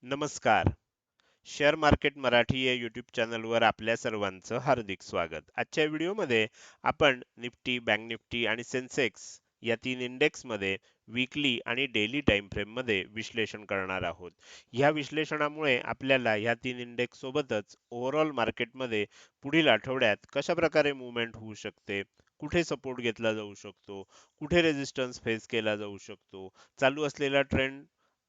नमस्कार. Share market Marathi या YouTube चॅनलवर आपल्या सर्वांचं हार्दिक स्वागत. आजच्या व्हिडिओमध्ये आपण निफ्टी, बँक निफ्टी आणि सेन्सेक्स या तीन इंडेक्समध्ये वीकली आणि डेली टाइम फ्रेममध्ये विश्लेषण करणार आहोत. ह्या विश्लेषणामुळे आपल्याला ह्या तीन इंडेक्स सोबतच ओव्हरऑल मार्केटमध्ये पुढील आठवड्यात कशा प्रकारे मूव्हमेंट होऊ शकते, कुठे सपोर्ट घेतला जाऊ शकतो, कुठे रेझिस्टन्स फेस केला जाऊ शकतो, चालू असलेला ट्रेंड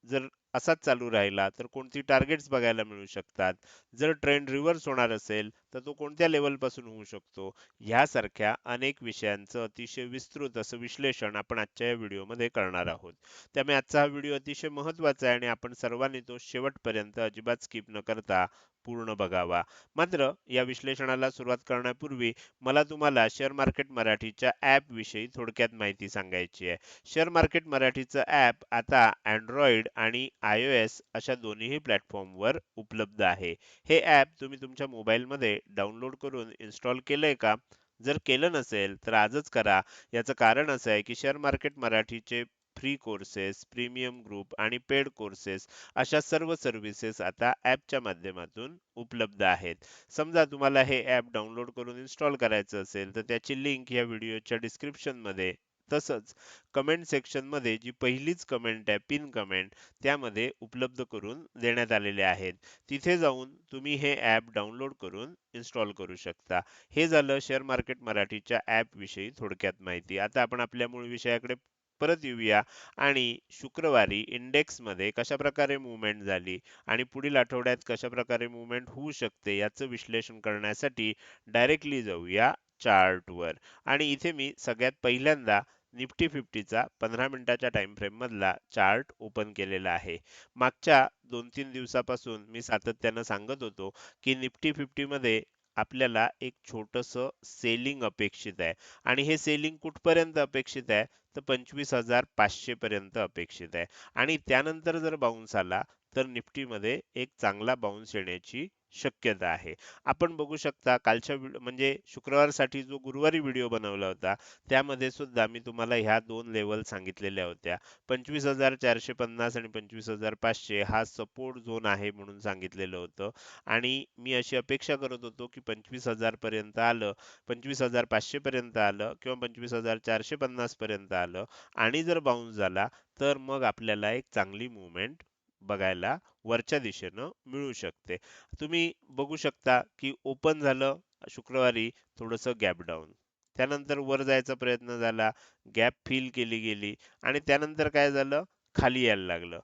जर असाच चालू राहिला तर कोणती टार्गेट्स बघायला मिळू शकतात, जर ट्रेंड रिव्हर्स होणार असेल तर तो कोणत्या लेवल पासून होऊ शकतो, ह्यासारख्या अनेक विषयांचं अतिशय विस्तृत असं विश्लेषण आपण आजच्या या व्हिडिओमध्ये करणार आहोत. त्यामुळे आजचा हा व्हिडिओ अतिशय महत्त्वाचा आहे आणि आपण सर्वांनी तो शेवटपर्यंत अजिबात स्किप न करता पूर्ण बघावा. मात्र या विश्लेषणाला सुरुवात करण्यापूर्वी मला तुम्हाला शेअर मार्केट मराठीच्या ॲप विषयी थोडक्यात माहिती सांगायची आहे. शेअर मार्केट मराठीचं ॲप आता Android आणि iOS अशा दोन्हीही प्लॅटफॉर्मवर उपलब्ध आहे. हे ॲप तुम्ही तुमच्या मोबाईलमध्ये डाउनलोड करून इन्स्टॉल केलंय का? जर केलं नसेल तर आजच करा. याचं कारण असं आहे की शेअर मार्केट मराठीचे फ्री कोर्सेस, प्रीमियम ग्रुप आणि पेड कोर्सेस अशा सर्व सर्व्हिसेस आता ॲपच्या माध्यमातून उपलब्ध आहेत. समजा तुम्हाला हे ॲप डाउनलोड करून इन्स्टॉल करायचं असेल तर त्याची लिंक या व्हिडिओच्या डिस्क्रिप्शनमध्ये तसंच कमेंट सेक्शनमध्ये जी पहिलीच कमेंट आहे, पिन कमेंट, त्यामध्ये उपलब्ध करून देण्यात आलेले आहेत. तिथे जाऊन तुम्ही हे ॲप डाउनलोड करून इन्स्टॉल करू शकता. हे झालं शेअर मार्केट मराठीच्या ॲप विषयी थोडक्यात माहिती. आता आपण आपल्या मूळ विषयाकडे परत येऊया आणि शुक्रवारी इंडेक्समध्ये कशाप्रकारे मूव्हमेंट झाली आणि पुढील आठवड्यात कशाप्रकारे मूव्हमेंट होऊ शकते याचं विश्लेषण करण्यासाठी डायरेक्टली जाऊया चार्टवर. आणि इथे मी सगळ्यात पहिल्यांदा निफ्टी 50चा 15 मिनिटाच्या टाइम फ्रेम मधला चार्ट ओपन केलेला आहे. मागच्या 2-3 दिवसापासून मी सातत्यानं सांगत होतो की निफ्टी 50 मध्ये आपल्याला एक छोटंसं सेलिंग अपेक्षित आहे आणि हे सेलिंग कुठपर्यंत अपेक्षित आहे तर 25,500 पर्यंत अपेक्षित आहे आणि त्यानंतर जर बाउन्स आला तर निफ्टीमध्ये एक चांगला बाउन्स येण्याची शक्यता आहे. आपण बघू शकता कालच्या म्हणजे शुक्रवारसाठी जो गुरुवारी व्हिडिओ बनवला होता त्यामध्ये सुद्धा मी तुम्हाला ह्या दोन लेवल सांगितलेल्या होत्या. 25,450 आणि 25,500 हा सपोर्ट झोन आहे म्हणून सांगितलेलं होतं आणि मी अशी अपेक्षा करत होतो की 25,000 पर्यंत आलं, 25,500 पर्यंत आलं किंवा 25,450 पर्यंत आलं आणि जर बाउन्स झाला तर मग आपल्याला एक चांगली मूव्हमेंट बघायला वरच्या दिशेनं मिळू शकते. तुम्ही बघू शकता की ओपन झालं शुक्रवारी थोडंसं गॅप डाऊन. त्यानंतर वर जायचा प्रयत्न झाला, गॅप फिल केली गेली आणि त्यानंतर काय झालं, खाली यायला लागलं.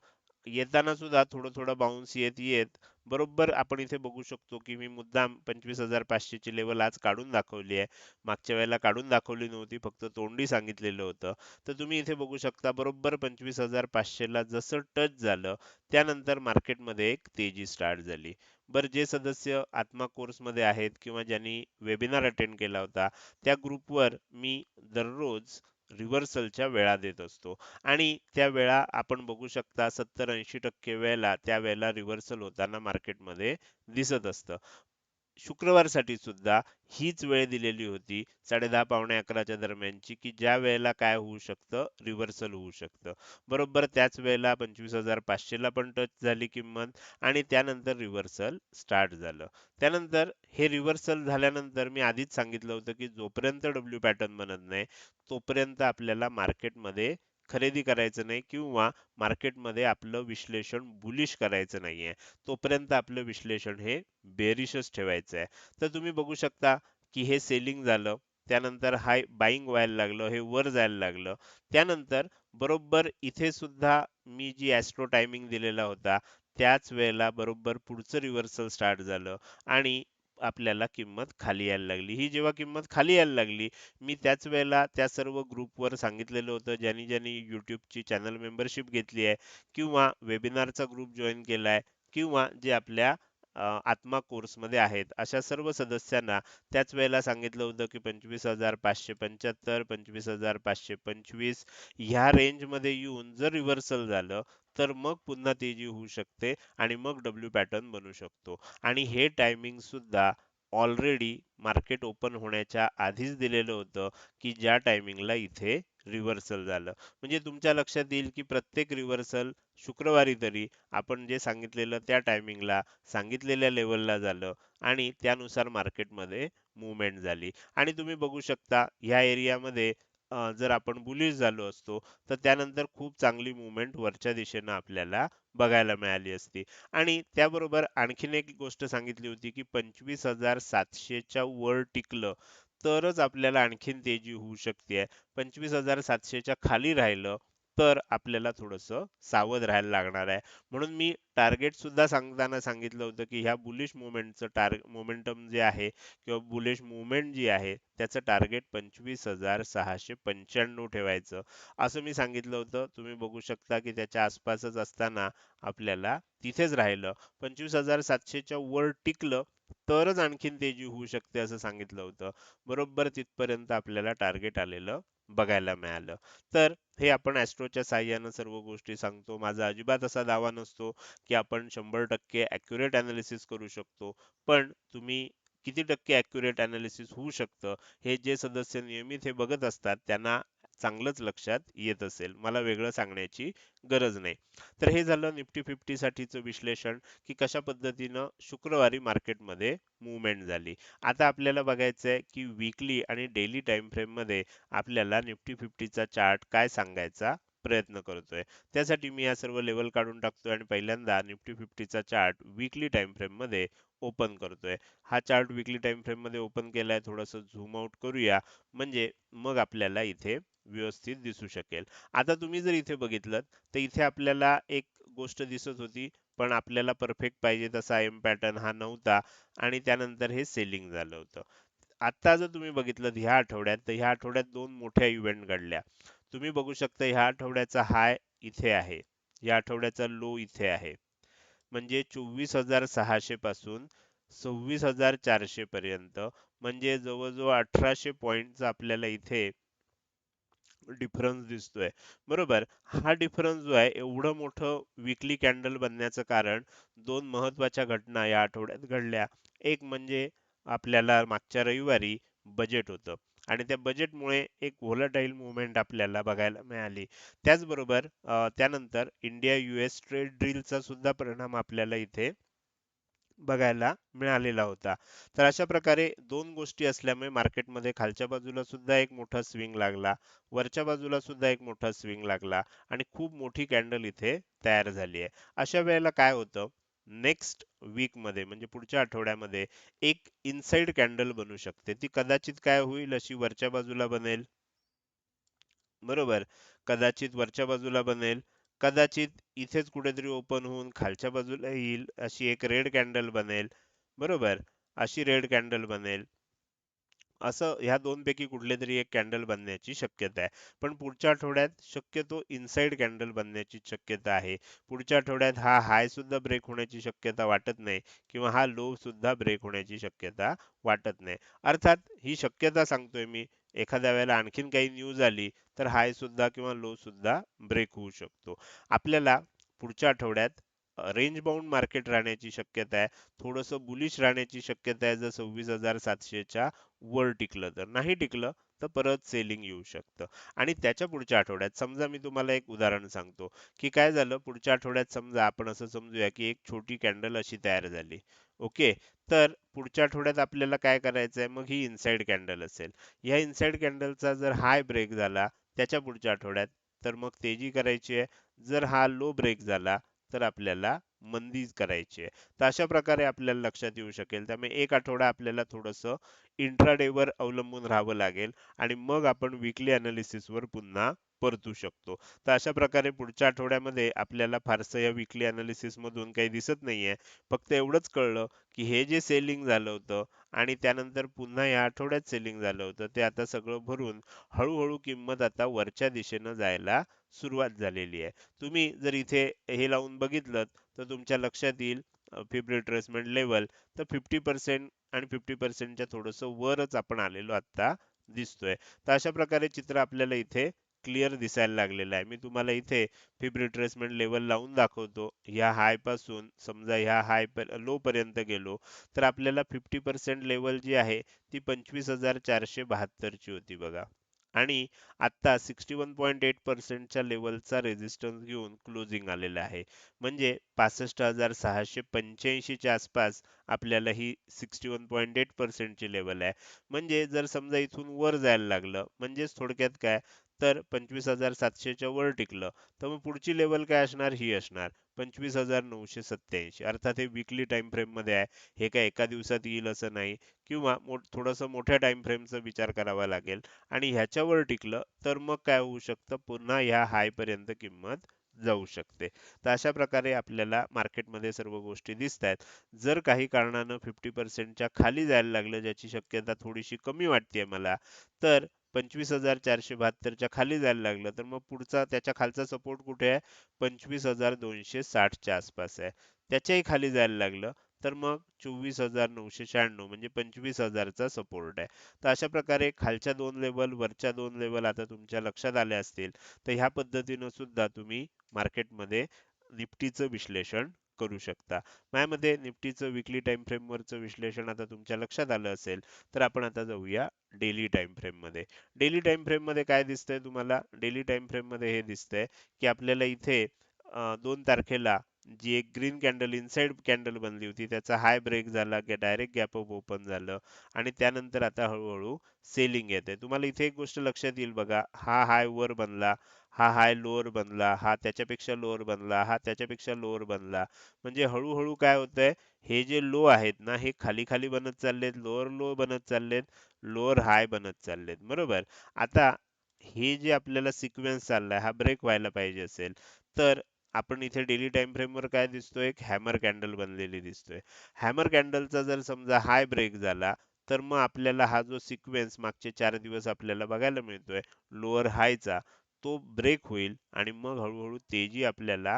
येताना सुद्धा थोडं बाउन्स येत येत बरोबर आपण इथे बघू शकतो की मी मुद्दाम 25,500 ची लेवल आज काढून दाखवली आहे. मागच्या वेळेला काढून दाखवली नव्हती, फक्त तोंडी सांगितलेलं होतं. तर तुम्ही इथे बघू शकता बरोबर 25,500 ला जसं टच झालं त्यानंतर मार्केटमध्ये एक तेजी स्टार्ट झाली. बरं, जे सदस्य आत्मा कोर्समध्ये आहेत किंवा ज्यांनी वेबिनार अटेंड केला होता त्या ग्रुपवर मी दररोज रिव्हर्सलच्या वेळा देत असतो आणि त्या वेळा आपण बघू शकता 70-80% वेळेला त्या वेळेला रिव्हर्सल होताना मार्केटमध्ये दिसत असतं. शुक्रवारसाठी सुद्धा हीच वेळ दिलेली होती 10:30 पावणे 11च्या दरम्यानची की ज्या वेळेला काय होऊ शकतं, रिव्हर्सल होऊ शकतं. बरोबर त्याच वेळेला 25,500 ला पण टच झाली किंमत आणि त्यानंतर रिव्हर्सल स्टार्ट झालं. त्यानंतर हे रिव्हर्सल झाल्यानंतर मी आधीच सांगितलं होतं की जोपर्यंत डब्ल्यू पॅटर्न बनत नाही तोपर्यंत आपल्याला मार्केटमध्ये खरेदी करायचं नाही किंवा मार्केटमध्ये आपलं विश्लेषण बुलिश करायचं नाहीये. तोपर्यंत आपलं विश्लेषण हे बेरिशच ठेवायचं आहे. तर तुम्ही बघू शकता की हे सेलिंग झालं. त्यानंतर हाय बाईंग व्हायला लागलं, हे वर जायला लागलं. त्यानंतर बरोबर इथे सुद्धा मी जी ॲस्ट्रो टायमिंग दिलेला होता, त्याच वेळेला बरोबर पुढचं रिव्हर्सल स्टार्ट झालं आणि आपल्याला किंमत खाली यायला लागली. ही जेव्हा किंमत खाली यायला लागली, मी त्याच वेळेला त्या सर्व ग्रुपवर सांगितलेलं होतं, ज्यांनी YouTubeची चॅनल मेंबरशिप घेतली आहे किंवा वेबिनारचा ग्रुप जॉइन केलाय किंवा जे आपल्या आत्मा कोर्समध्ये आहेत, अशा सर्व सदस्यांना त्याच वेळेला सांगितलं होतं की 25,575, 25,525 ह्या रेंजमध्ये येऊन जर रिव्हर्सल झालं, तर मग पुन्हा तेजी होऊ शकते आणि मग डब्ल्यू पॅटर्न बनू शकतो. आणि हे टायमिंग सुद्धा ऑलरेडी मार्केट ओपन होण्याच्या आधीच दिलेलं होतं की ज्या टायमिंगला इथे रिव्हर्सल झालं. म्हणजे तुमच्या लक्षात येईल की प्रत्येक रिव्हर्सल शुक्रवारी तरी आपण जे सांगितलेलं त्या टायमिंगला सांगितलेल्या लेवलला झालं आणि त्यानुसार मार्केटमध्ये मूव्हमेंट झाली. आणि तुम्ही बघू शकता ह्या एरियामध्ये जर आपण बुलिश झालो असतो तर त्यानंतर खूप चांगली मूव्हमेंट वरच्या दिशेनं आपल्याला बघायला मिळाली असती. आणि त्याबरोबर आणखीन एक गोष्ट सांगितली होती की 25,700च्या वर टिकलं तरच आपल्याला आणखीन तेजी होऊ शकते. 25,700च्या खाली राहिलं तर आपल्याला थोडंसं सावध राहायला लागणार आहे. म्हणून मी टार्गेट सुद्धा सांगताना सांगितलं होतं की ह्या बुलिश मुवमेंटचं मोमेंटम जे आहे किंवा बुलिश मुवमेंट जी आहे त्याचं टार्गेट 25,695 ठेवायचं असं मी सांगितलं होतं. तुम्ही बघू शकता की त्याच्या आसपासच असताना आपल्याला तिथेच राहिलं. 25,700च्या वर टिकलं तरच आणखीन तेजी होऊ शकते असं सांगितलं होतं. बरोबर तिथपर्यंत आपल्याला टार्गेट आलेलं बघायला मिळालं. तर हे आपण ॲस्ट्रोच्या साहाय्यानं सर्व गोष्टी सांगतो. माझा अजिबात असा दावा नसतो की आपण 100% ॲक्युरेट ॲनालिसिस करू शकतो. पण तुम्ही किती टक्के ॲक्युरेट ॲनालिसिस होऊ शकतं, हे जे सदस्य नियमित हे बघत असतात त्यांना चांगलंच लक्षात येत असेल. मला वेगळं सांगण्याची गरज नाही. तर हे झालं निफ्टी 50 साठीचं विश्लेषण की कशा पद्धतीनं शुक्रवारी मार्केटमध्ये मूव्हमेंट झाली. आता आपल्याला बघायचं आहे की वीकली आणि डेली टाइम फ्रेम मध्ये आपल्याला निफ्टी 50चा चार्ट काय सांगायचा प्रयत्न करतोय. त्यासाठी मी या सर्व लेवल काढून टाकतोय आणि पहिल्यांदा निफ्टी 50चा चार्ट वीकली टाइम फ्रेम मध्ये ओपन करतोय. हा चार्ट वीकली टाइम फ्रेम मध्ये ओपन केलाय. थोडंसं झूम आउट करूया म्हणजे मग आपल्याला इथे व्यवस्थित दिसू शकेल. आता तुम्ही जर इथे बघितलं तर इथे आपल्याला एक गोष्ट दिसत होती पण आपल्याला परफेक्ट पाहिजे तसा एम पॅटर्न हा नव्हता आणि त्यानंतर हे सेलिंग झालं होतं. आता जर तुम्ही बघितलं ह्या आठवड्यात तर ह्या आठवड्यात दोन मोठ्या इव्हेंट घडल्या. तुम्ही बघू शकता ह्या आठवड्याचा हाय इथे आहे, या आठवड्याचा लो इथे आहे. म्हणजे 24,600 पासून 26,400 पर्यंत म्हणजे जवळजवळ 1,800 पॉइंटचा आपल्याला इथे डिफरन्स दिसतोय. बरोबर. हा डिफरन्स जो आहे एवढं मोठं वीकली कॅन्डल बनण्याचं कारण दोन महत्वाच्या घटना या आठवड्यात घडल्या. एक म्हणजे आपल्याला मागच्या रविवारी बजेट होतं आणि त्या बजेटमुळे एक व्होलाटाईल मुवमेंट आपल्याला बघायला मिळाली. त्याचबरोबर त्यानंतर इंडिया US ट्रेड डीलचा सुद्धा परिणाम आपल्याला इथे बघायला मिळालेला होता. तर अशा प्रकारे दोन गोष्टी असल्यामुळे मार्केटमध्ये खालच्या बाजूला सुद्धा एक मोठा स्विंग लागला, वरच्या बाजूला सुद्धा एक मोठा स्विंग लागला आणि खूप मोठी कॅन्डल इथे तयार झाली आहे. अशा वेळेला काय होतं, नेक्स्ट वीक मध्ये म्हणजे पुढच्या आठवड्यामध्ये एक इनसाइड कॅन्डल बनू शकते. ती कदाचित काय होईल, अशी वरच्या बाजूला बनेल. बरोबर. कदाचित वरच्या बाजूला बनेल, कदाचित इथेच कुठेतरी ओपन होऊन खालच्या बाजूला येईल, अशी एक रेड कॅन्डल बनेल. बरोबर. अशी रेड कॅन्डल बनेल. असं ह्या दोनपैकी कुठलीतरी एक कॅन्डल बनण्याची शक्यता आहे. पण पुढच्या आठवड्यात शक्यतो इनसाइड कॅन्डल बनण्याची शक्यता आहे. पुढच्या आठवड्यात हा हाय सुद्धा ब्रेक होण्याची शक्यता वाटत नाही किंवा हा लो सुद्धा ब्रेक होण्याची शक्यता वाटत नाही. अर्थात ही शक्यता सांगतोय मी. एखाद्या वेळेला आणखीन काही न्यूज आली तर हाय सुद्धा किंवा लो सुद्धा ब्रेक होऊ शकतो. आपल्याला पुढच्या आठवड्यात रेंज बाउंड मार्केट राहण्याची शक्यता आहे. थोडंसं बुलिश राहण्याची शक्यता आहे जर 26,700च्या वर टिकलं तर. नाही टिकलं तर परत सेलिंग येऊ शकतं. आणि त्याच्या पुढच्या आठवड्यात समजा मी तुम्हाला एक उदाहरण सांगतो की काय झालं पुढच्या आठवड्यात, समजा आपण असं समजूया की एक छोटी कॅन्डल अशी तयार झाली. ओके. तर पुढच्या आठवड्यात आपल्याला काय करायचं आहे, मग ही इनसाइड कॅन्डल असेल. या इनसाइड कॅन्डलचा जर हाय ब्रेक झाला त्याच्या पुढच्या आठवड्यात तर मग तेजी करायची आहे. जर हा लो ब्रेक झाला तर आपल्याला मंदी करायची आहे. तर अशा प्रकारे आपल्याला लक्षात येऊ शकेल. त्यामुळे एक आठवडा आपल्याला थोडंसं इंट्राडेवर अवलंबून राहावं लागेल आणि मग आपण वीकली वर पुन्हा परतू शकतो. तर अशा प्रकारे पुढच्या आठवड्यामध्ये आपल्याला फारसं या वीकली मधून काही दिसत नाहीये. फक्त एवढंच कळलं की हे जे सेलिंग झालं होतं आणि त्यानंतर पुन्हा या आठवड्यात सेलिंग झालं होतं ते आता सगळं भरून हळूहळू किंमत आता वरच्या दिशेनं जायला सुरुवात झालेली आहे. तुम्ही जर इथे हे लावून बघितलं तर तुमच्या लक्षात येईल फिब रिट्रेसमेंट लेवल तर 50% आणि 50%च्या थोडंसं वरच आपण आलेलो आता दिसतोय. तर अशा प्रकारे चित्र आपल्याला इथे क्लिअर दिसायला लागलेलं आहे. मी तुम्हाला इथे फिब रिट्रेसमेंट लेवल लावून दाखवतो. ह्या हाय पासून समजा ह्या हाय लो पर्यंत गेलो तर आपल्याला 50% लेवल जी आहे ती 25,472 ची होती बघा. आणि आता 61.8% लेवलचा रेझिस्टन्स घेऊन क्लोजिंग आलेला आहे. म्हणजे 65,685 च्या आसपास आपल्याला ही 61.8% ची लेवल आहे. म्हणजे जर समजा इथून वर जायला लागलं, म्हणजेच थोडक्यात काय, तर 25,700 च्या वर टिकलं, तर मग पुढची लेवल काय असणार, ही असणार 25,987. अर्थात हे वीकली टाइम फ्रेम मध्ये आहे. हे काय एका दिवसात येईल असं नाही, किंवा थोडंसं मोठ्या टाइम फ्रेमचा विचार करावा लागेल. आणि ह्याच्यावर टिकलं तर मग काय होऊ शकतं, पुन्हा ह्या हाय पर्यंत किंमत जाऊ शकते. तर अशा प्रकारे आपल्याला मार्केटमध्ये सर्व गोष्टी दिसत आहेत. जर काही कारणानं 50%च्या खाली जायला लागलं, ज्याची शक्यता थोडीशी कमी वाटते मला, तर 25,472च्या खाली जायला लागलं, तर मग पुढचा त्याच्या खालचा सपोर्ट कुठे आहे, 25,260च्या आसपास आहे. त्याच्याही खाली जायला लागलं तर मग 24,996 म्हणजे 25,000चा सपोर्ट आहे. तर अशा प्रकारे खालच्या दोन लेवल, वरच्या दोन लेवल आता तुमच्या लक्षात आल्या असतील. तर ह्या पद्धतीनं सुद्धा तुम्ही मार्केटमध्ये निफ्टीचं विश्लेषण करू शकता. माझ्या मते निफ्टीचं विकली टाइम फ्रेम वरचं विश्लेषण आता तुमच्या लक्षात आलं असेल. तर आपण आता जाऊया डेली टाइम फ्रेम मध्ये. डेली टाइम फ्रेम मध्ये काय दिसतंय तुम्हाला, डेली टाइम फ्रेम मध्ये हे दिसतंय की आपल्याला इथे 2 तारखेला जी एक ग्रीन कॅन्डल इनसाइड कॅन्डल बनली होती, त्याचा हाय ब्रेक झाला, डायरेक्ट गॅप अप ओपन झालं, आणि त्यानंतर आता हळूहळू सेलिंग येते. तुम्हाला इथे एक गोष्ट लक्षात येईल बघा, हा हाय वर बनला, हा हाय लोअर बनला, हा त्याच्यापेक्षा लोअर बनला, हा त्याच्यापेक्षा लोअर बनला. म्हणजे हळूहळू काय होतंय, हे जे लो आहेत ना, हे खाली खाली बनत चाललेत, लोअर लो बनत चाललेत, लोअर हाय बनत चाललेत, बरोबर. आता हे जे आपल्याला सिक्वेन्स चाललाय, हा ब्रेक व्हायला पाहिजे असेल, तर आपण इथे डेली टाइम फ्रेम वर काय दिसतोय, एक हॅमर कॅन्डल बनलेली दिसतोय. हॅमर कॅन्डलचा जर समजा हाय ब्रेक झाला, तर मग आपल्याला हा जो सिक्वेन्स मागचे 4 दिवस आपल्याला बघायला मिळतोय लोअर हायचा, तो ब्रेक होईल आणि मग हळूहळू तेजी आपल्याला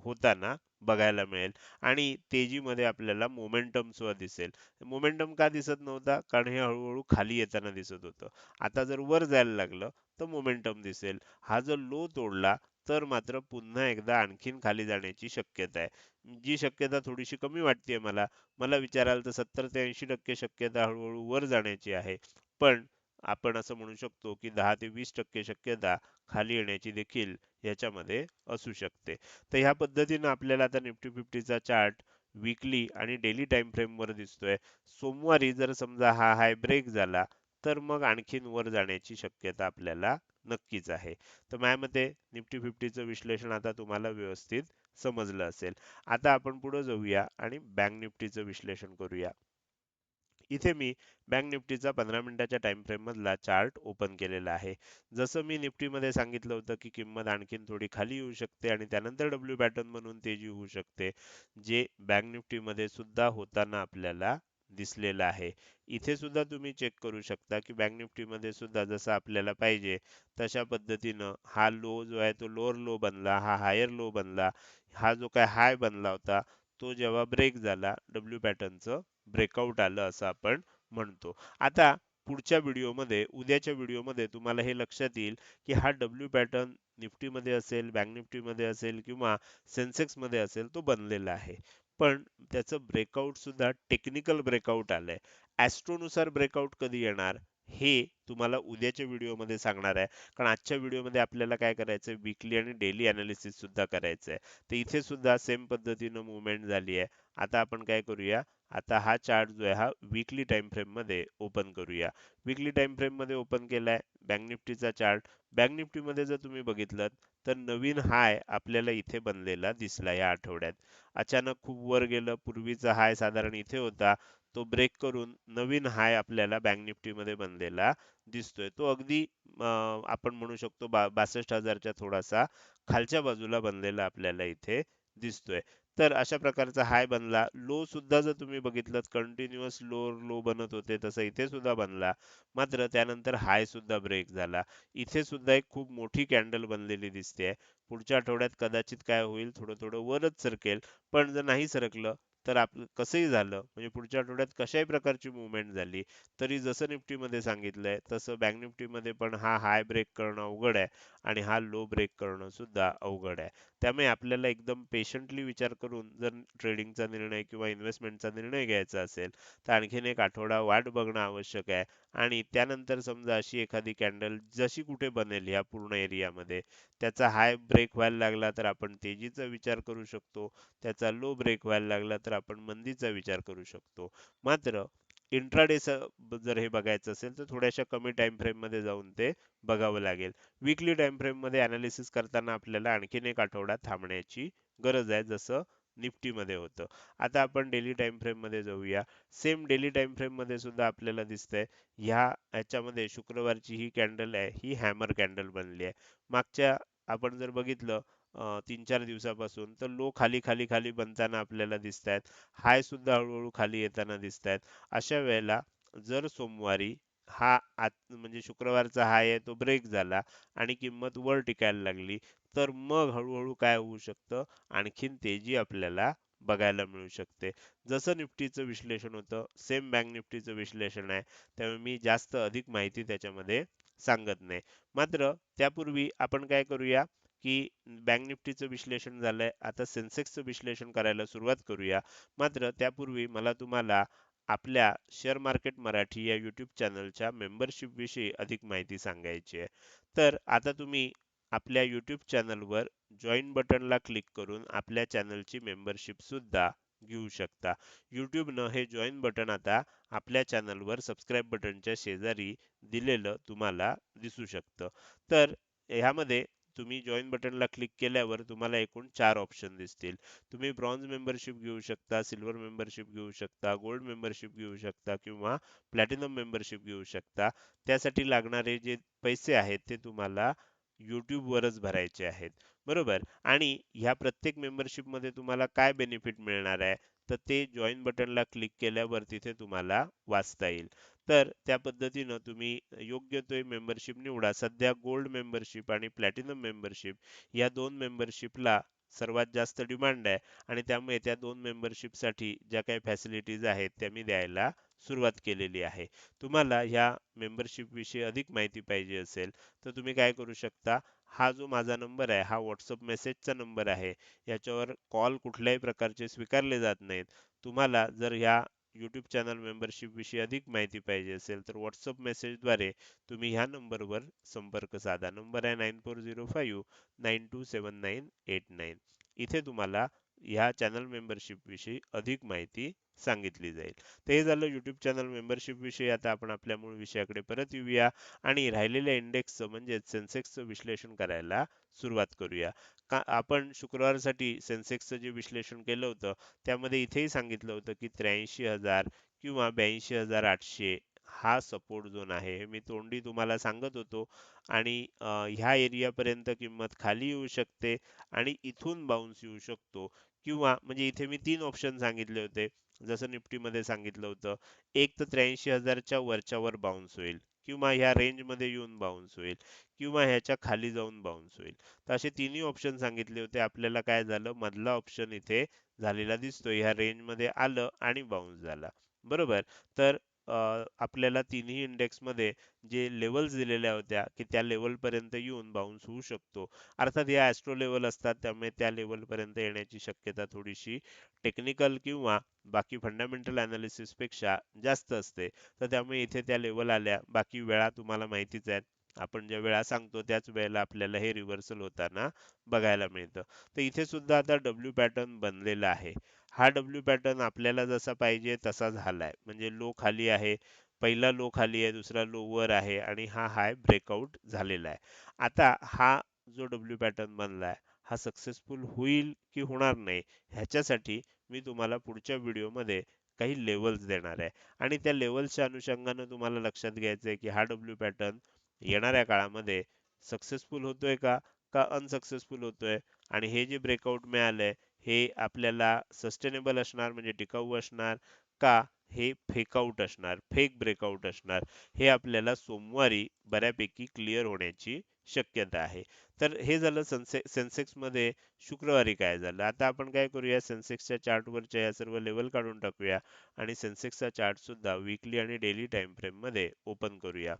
होताना बघायला मिळेल. आणि तेजीमध्ये आपल्याला मोमेंटम सुद्धा दिसेल. मोमेंटम का दिसत नव्हता, कारण हे हळूहळू खाली येताना दिसत होतं. आता जर वर जायला लागलं तर मोमेंटम दिसेल. हा जर लो तोडला तर मात्र पुन्हा एकदा आणखीन खाली जाण्याची शक्यता आहे. जी शक्यता थोडीशी कमी वाटते मला. मला विचाराल तर 70 ते 80% शक्यता हळूहळू वर जाण्याची आहे. पण आपण असं म्हणू शकतो की 10 ते 20% शक्यता खाली येण्याची देखील याच्यामध्ये असू शकते. तर ह्या पद्धतीनं आपल्याला आता निफ्टी फिफ्टीचा चार्ट वीकली आणि डेली टाइम फ्रेम वर दिसतोय. सोमवारी जर समजा हा हाय ब्रेक झाला, तर मग आणखीन वर जाण्याची शक्यता आपल्याला नक्कीच आहे. तर माझ्या मते निफ्टी फिफ्टीचं विश्लेषण आता तुम्हाला व्यवस्थित समजलं असेल. आता आपण पुढे जाऊया आणि बँक निफ्टीचं विश्लेषण करूया. इथे मी बँक निफ्टीचा 15 मिनिटाच्या टाइम फ्रेम मधला चार्ट ओपन केलेला आहे. जसं मी निफ्टीमध्ये सांगितलं होतं की किंमत आणखीन थोडी खाली येऊ शकते आणि त्यानंतर डब्ल्यू पॅटर्न म्हणून तेजी होऊ शकते, जे बँक निफ्टीमध्ये सुद्धा होताना आपल्याला दिसलेलं आहे. इथे सुद्धा तुम्ही चेक करू शकता की बँक निफ्टीमध्ये सुद्धा जसं आपल्याला पाहिजे तशा पद्धतीनं हा लो जो आहे तो लोअर लो बनला, हा हायर लो बनला, हा जो काय हाय बनला होता तो जेव्हा ब्रेक झाला, डब्ल्यू पॅटर्नचं ब्रेकआउट आलं असं आपण म्हणतो. आता पुढच्या व्हिडिओमध्ये, उद्याच्या व्हिडिओमध्ये तुम्हाला हे लक्षात येईल की हा डब्ल्यू पॅटर्न निफ्टीमध्ये असेल, बँक निफ्टीमध्ये असेल किंवा सेन्सेक्स मध्ये असेल, तो बनलेला आहे. पण त्याचं ब्रेकआउट सुद्धा टेक्निकल ब्रेकआउट आलंय. ॲस्ट्रोनुसार ब्रेकआउट कधी येणार हे तुम्हाला उद्याच्या व्हिडिओमध्ये सांगणार आहे. कारण आजच्या व्हिडिओमध्ये आपल्याला काय करायचंय, वीकली आणि डेली अनालिसिस सुद्धा करायचंय. तर इथे सुद्धा सेम पद्धतीनं मुवमेंट झाली आहे. आता आपण काय करूया, आता हा चार्ट जो आहे हा वीकली टाइम फ्रेम मध्ये ओपन करूया. वीकली टाइम फ्रेम मध्ये ओपन केलाय बँक निफ्टीचा चार्ट. बँक निफ्टी मध्ये जर तुम्ही बघितलं तर नवीन हाय आपल्याला इथे बनलेला दिसला या आठवड्यात. अचानक खूप वर गेलं, पूर्वीचा हाय साधारण इथे होता, तो ब्रेक करून नवीन हाय आपल्याला बँक निफ्टी मध्ये बनलेला दिसतोय. तो अगदी आपण म्हणू शकतो 62,000च्या थोडासा खालच्या बाजूला बनलेला आपल्याला इथे दिसतोय. तर अशा प्रकारचा हाय बनला. लो सुद्धा जर तुम्ही बघितलं, कंटिन्युअस लो लो बनत होते, तसं इथे सुद्धा बनला. मात्र त्यानंतर हाय सुद्धा ब्रेक झाला. इथे सुद्धा एक खूप मोठी कॅन्डल बनलेली दिसते. पुढच्या आठवड्यात कदाचित काय होईल, थोडं थोडं वरच सरकेल. पण जर नाही सरकलं तर आपलं कसंही झालं म्हणजे पुढच्या आठवड्यात कशाही प्रकारची मूव्हमेंट झाली तरी जसं निफ्टीमध्ये सांगितलंय तसं बँक निफ्टीमध्ये पण हा हाय ब्रेक करणं अवघड आहे आणि हा लो ब्रेक करणं सुद्धा अवघड आहे. त्यामुळे आपल्याला एकदम पेशंटली विचार करून जर ट्रेडिंगचा निर्णय किंवा इन्व्हेस्टमेंटचा निर्णय घ्यायचा असेल तर आणखीन एक आठवडा वाट बघणं आवश्यक आहे. आणि त्यानंतर समजा अशी एखादी कॅन्डल जशी कुठे बनेल या पूर्ण एरियामध्ये त्याचा हाय ब्रेक व्हायला लागला तर आपण तेजीचा विचार करू शकतो. त्याचा लो ब्रेक व्हायला लागला तर आपण मंदीचा विचार करू शकतो. मात्र इंट्राडे जर हे बघायचं असेल तर थोड्याशा कमी टाइम फ्रेम मध्ये जाऊन ते बघावं लागेल. वीकली टाइम फ्रेम मध्ये अनालिसिस करताना आपल्याला आणखीन एक आठवडा थांबण्याची गरज आहे, जसं निफ्टी मध्ये होतं. आता आपण डेली टाइम फ्रेम मध्ये जाऊया. सेम डेली टाइम फ्रेम मध्ये सुद्धा आपल्याला दिसतंय ह्याच्यामध्ये शुक्रवारची ही कॅन्डल आहे, ही हॅमर कॅन्डल बनली आहे. मागच्या आपण जर बघितलं 3-4 दिवसापासून तर लो खाली खाली खाली बनताना आपल्याला दिसत आहेत. हाय सुद्धा हळूहळू खाली येताना दिसत आहेत. अशा वेळेला जर सोमवारी हा म्हणजे शुक्रवारचा हाय आहे तो ब्रेक झाला आणि किंमत वर टिकायला लागली तर मग हळूहळू काय होऊ शकतं, आणखीन तेजी आपल्याला बघायला मिळू शकते. जसं निफ्टीचं विश्लेषण होतं सेम बँक निफ्टीचं विश्लेषण आहे. त्यामुळे मी जास्त अधिक माहिती त्याच्यामध्ये सांगत नाही. मात्र त्यापूर्वी आपण काय करूया की बँक निफ्टीचं विश्लेषण झालंय, आता सेन्सेक्सचं विश्लेषण करायला सुरुवात करूया. मात्र त्यापूर्वी मला तुम्हाला आपल्या शेअर मार्केट मराठी या यूट्यूब चॅनलच्या मेंबरशिप विषयी अधिक माहिती सांगायची आहे. तर आता तुम्ही आपल्या यूट्यूब चॅनलवर जॉईन बटनला क्लिक करून आपल्या चॅनलची मेंबरशिप सुद्धा घेऊ शकता. यूट्यूबनं हे जॉईन बटन आता आपल्या चॅनलवर सबस्क्राईब बटनच्या शेजारी दिलेलं तुम्हाला दिसू शकतं. तर ह्यामध्ये तुम्ही जॉईन बटनला क्लिक केल्यावर तुम्हाला एकूण 4 ऑप्शन दिसतील. तुम्ही ब्रॉन्झ मेंबरशिप घेऊ शकता, सिल्वर मेंबरशिप घेऊ शकता, गोल्ड मेंबरशिप घेऊ शकता किंवा प्लॅटिनम मेंबरशिप घेऊ शकता. त्यासाठी लागणारे जे पैसे आहेत ते तुम्हाला YouTube वरच भरायचे आहेत. बरोबर? आणि ह्या प्रत्येक मेंबरशिप मध्ये तुम्हाला काय बेनिफिट मिळणार आहे तर ते जॉईन बटनला क्लिक केल्यावर तिथे तुम्हाला वाचता येईल. तर त्या पद्धतीनं तुम्ही योग्य तो मेंबरशिप निवडा. सध्या गोल्ड मेंबरशिप आणि प्लॅटिनम मेंबरशिप या दोन मेंबरशिपला सर्वात जास्त डिमांड आहे आणि त्यामुळे त्या दोन मेंबरशिपसाठी ज्या काही फॅसिलिटीज आहेत त्या मी द्यायला सुरुवात केलेली आहे. तुम्हाला ह्या मेंबरशिप विषयी अधिक माहिती पाहिजे असेल तर तुम्ही काय करू शकता, हा जो माझा नंबर आहे हा व्हॉट्सअप मेसेजचा नंबर आहे. याच्यावर कॉल कुठल्याही प्रकारचे स्वीकारले जात नाहीत. तुम्हाला जर ह्या यूट्यूब चॅनल मेंबरशिप विषयी अधिक माहिती पाहिजे असेल तर व्हॉट्सअप मेसेजद्वारे तुम्ही ह्या नंबरवर संपर्क साधा. नंबर आहे 9405927989. इथे तुम्हाला ह्या चॅनल मेंबरशिप विषयी अधिक माहिती सांगितली जाईल. तर हे झालं यूट्यूब चॅनल मेंबरशिप विषयी. आता आपण आपल्या मूळ विषयाकडे परत येऊया आणि राहिलेल्या इंडेक्सचं म्हणजेच सेन्सेक्सचं विश्लेषण करायला सुरुवात करूया. आपण शुक्रवारसाठी सेन्सेक्सचं जे विश्लेषण केलं होतं त्यामध्ये इथेही सांगितलं होतं की 83,000 किंवा 82,800 हा सपोर्ट झोन आहे. हे मी तोंडी तुम्हाला सांगत होतो आणि ह्या एरियापर्यंत किंमत खाली येऊ शकते आणि इथून बाउन्स येऊ शकतो किंवा म्हणजे इथे मी 3 सांगितले होते. जसं निफ्टीमध्ये सांगितलं होतं, एक तर 83,000च्या वरच्या वर बाउन्स होईल किंवा ह्या रेंजमध्ये येऊन बाउन्स होईल किंवा ह्याच्या खाली जाऊन बाउन्स होईल. तर असे तिन्ही ऑप्शन सांगितले होते. आपल्याला काय झालं, मधला ऑप्शन इथे झालेला दिसतोय. ह्या रेंजमध्ये आलं आणि बाउन्स झाला. बरोबर? तर आपल्याला तिन्ही इंडेक्समध्ये जे लेवल्स दिलेल्या होत्या की त्या लेवल पर्यंत येऊन बाउन्स होऊ शकतो. अर्थात या ॲस्ट्रो लेवल असतात त्यामुळे त्या लेवल पर्यंत येण्याची शक्यता थोडीशी टेक्निकल किंवा बाकी फंडामेंटल अनालिसिस पेक्षा जास्त असते. तर त्यामुळे इथे त्या लेवल आल्या. बाकी वेळा तुम्हाला माहितीच आहे. आपण ज्या वेळा सांगतो त्याच वेळेला आपल्याला हे रिव्हर्सल होताना बघायला मिळतं. तर इथे सुद्धा आता डब्ल्यू पॅटर्न बनलेला आहे. हा डब्ल्यू पॅटर्न आपल्याला जसा पाहिजे तसा झालाय. म्हणजे लो खाली आहे, पहिला लो खाली आहे, दुसरा लो वर आहे आणि हा हाय ब्रेकआउट झालेला आहे. आता हा जो डब्ल्यू पॅटर्न बनलाय हा सक्सेसफुल होईल की होणार नाही ह्याच्यासाठी मी तुम्हाला पुढच्या व्हिडिओमध्ये काही लेवल्स देणार आहे आणि त्या लेवल्सच्या अनुषंगानं तुम्हाला लक्षात घ्यायचं आहे की हा डब्ल्यू पॅटर्न येणाऱ्या काळामध्ये सक्सेसफुल होतोय का का अनसक्सेसफुल होतोय आणि हे जे ब्रेकआउट मिळालंय हे आपल्याला सस्टेनेबल असणार म्हणजे टिकाऊ असणार का हे फेकआउट असणार, फेक ब्रेकआउट असणार, हे आपल्याला सोमवारी बऱ्यापैकी क्लिअर होण्याची शक्यता आहे. तर हे झालं सेन्सेक्स मध्ये शुक्रवारी काय झालं. आता आपण काय करूया, सेन्सेक्सच्या चार्टवरच्या या सर्व लेवल काढून टाकूया आणि सेन्सेक्सचा चार्ट सुद्धा वीकली आणि डेली टाइम फ्रेम मध्ये ओपन करूया.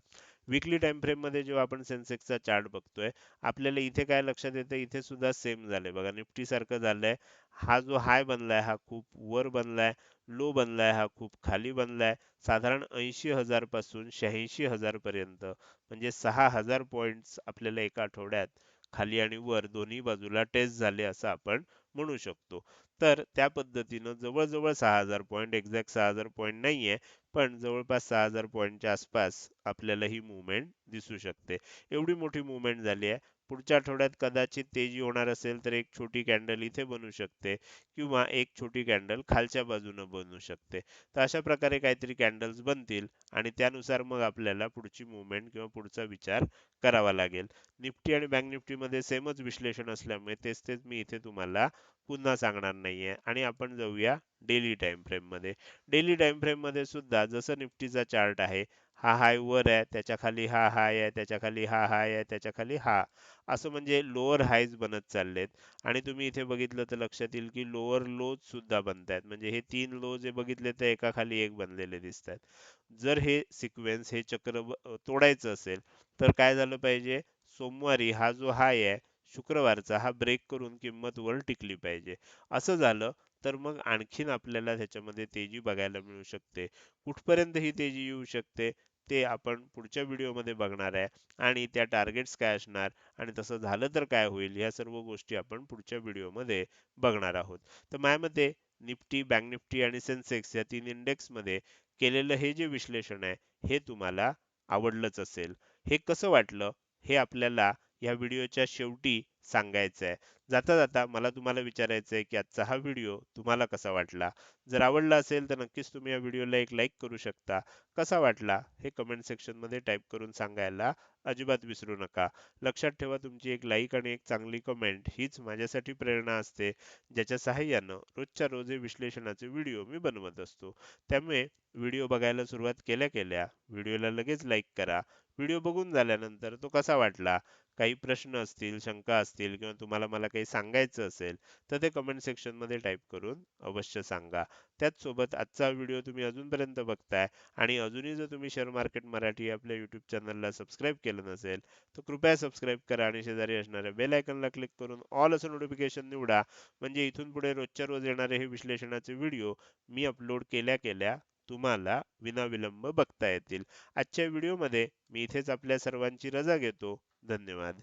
वीकली टाइम फ्रेम मध्ये जेव्हा आपण सेन्सेक्सचा चार्ट बघतोय, आपल्याला इथे काय लक्षात येतं, इथे सुद्धा सेम झालंय बघा, निफ्टी सारखं झालंय. हा जो हाय बनलाय हा खूप वर बनलाय, लो बनलाय हा खूप खाली बनलाय. साधारण 80,000 पासून 86,000 पर्यंत म्हणजे 6,000 पॉइंट्स आपल्याला एका आठवड्यात खाली आणि वर दोन्ही बाजूला टेस्ट झाले असं आपण म्हणू शकतो. तर त्या पद्धतीनं जवळजवळ 6,000 पॉइंट, एक्झॅक्ट 6,000 पॉइंट नाहीये, पण जवळपास 6,000 पॉइंटच्या आसपास आपल्याला ही मुवमेंट दिसू शकते. एवढी मोठी मुवमेंट झाली आहे. पुढच्या आठवड्यात कदाचित तेजी होणार असेल तर एक छोटी कॅन्डल इथे बनू शकते किंवा एक छोटी कॅन्डल खालच्या बाजूनं बनू शकते. तर अशा प्रकारे काहीतरी कॅन्डल्स बनतील आणि त्यानुसार मग आपल्याला पुढची मुवमेंट किंवा पुढचा विचार करावा लागेल. निफ्टी आणि बँक निफ्टीमध्ये सेमच विश्लेषण असल्यामुळे तेच तेच मी इथे तुम्हाला पुन्हा सांगणार नाहीये आणि आपण जाऊया डेली टाइम फ्रेम मध्ये. डेली टाइम फ्रेम मध्ये सुद्धा जसं निफ्टीचा चार्ट आहे, हा हाय वर आहे, त्याच्या खाली हा हाय आहे, त्याच्या खाली हा हाय आहे, त्याच्या खाली हा, असं म्हणजे लोअर हायज बनत चाललेत. आणि तुम्ही इथे बघितलं तर लक्षात येईल की लोअर लोज सुद्धा बनतायत, म्हणजे हे 3 लो जे बघितले ते एका खाली एक बनलेले दिसत आहेत. जर हे सिक्वेन्स, हे चक्र तोडायचं असेल तर काय झालं पाहिजे, सोमवारी हा जो हाय आहे शुक्रवारचा, हा ब्रेक करून किंमत वर टिकली पाहिजे. असं झालं तर मग आणखीन आपल्याला त्याच्यामध्ये तेजी बघायला मिळू शकते. कुठपर्यंत ही तेजी येऊ शकते ते आपण पुढच्या व्हिडिओमध्ये बघणार आहे आणि त्या टार्गेट्स काय असणार आणि तसं झालं तर काय होईल, या सर्व गोष्टी आपण पुढच्या व्हिडिओमध्ये बघणार आहोत. तर माझ्या मते निफ्टी, बँक निफ्टी आणि सेन्सेक्स या 3 इंडेक्स मध्ये केलेलं हे जे विश्लेषण आहे हे तुम्हाला आवडलंच असेल. हे कसं वाटलं हे आपल्याला या व्हिडिओच्या शेवटी सांगायचं आहे. जाता जाता मला तुम्हाला विचारायचं आहे की आजचा हा व्हिडिओ तुम्हाला कसा वाटला. जर आवडला असेल तर नक्कीच तुम्ही या व्हिडिओला एक लाईक करू शकता. कसा वाटला हे कमेंट सेक्शन मध्ये टाईप करून सांगायला अजिबात विसरू नका. लक्षात ठेवा, तुमची एक लाईक आणि एक चांगली कमेंट हीच माझ्यासाठी प्रेरणा असते, ज्याच्या सहाय्यानं रोजच्या रोज हे विश्लेषणाचे व्हिडिओ मी बनवत असतो. त्यामुळे व्हिडिओ बघायला सुरुवात केल्या केल्या व्हिडिओला लगेच लाईक करा. व्हिडिओ बघून झाल्यानंतर तो कसा वाटला, काही प्रश्न असतील, शंका असतील किंवा तुम्हाला मला काही सांगायचं असेल तर ते कमेंट सेक्शन मध्ये टाईप करून अवश्य सांगा. त्याच सोबत आजचा व्हिडिओ तुम्ही अजूनपर्यंत बघताय आणि अजूनही जर तुम्ही शेअर मार्केट मराठी आपल्या YouTube चॅनलला सबस्क्राईब केलं नसेल तर कृपया सबस्क्राईब करा आणि शेजारी असणाऱ्या बेल आयकॉनला क्लिक करून ऑल असं नोटिफिकेशन निवडा, म्हणजे इथून पुढे रोजच्या रोज येणारे हे विश्लेषणाचे व्हिडिओ मी अपलोड केल्या केल्या तुम्हाला विनाविलंब बघता येतील. आजच्या व्हिडिओमध्ये मी इथेच आपल्या सर्वांची रजा घेतो. धन्यवाद.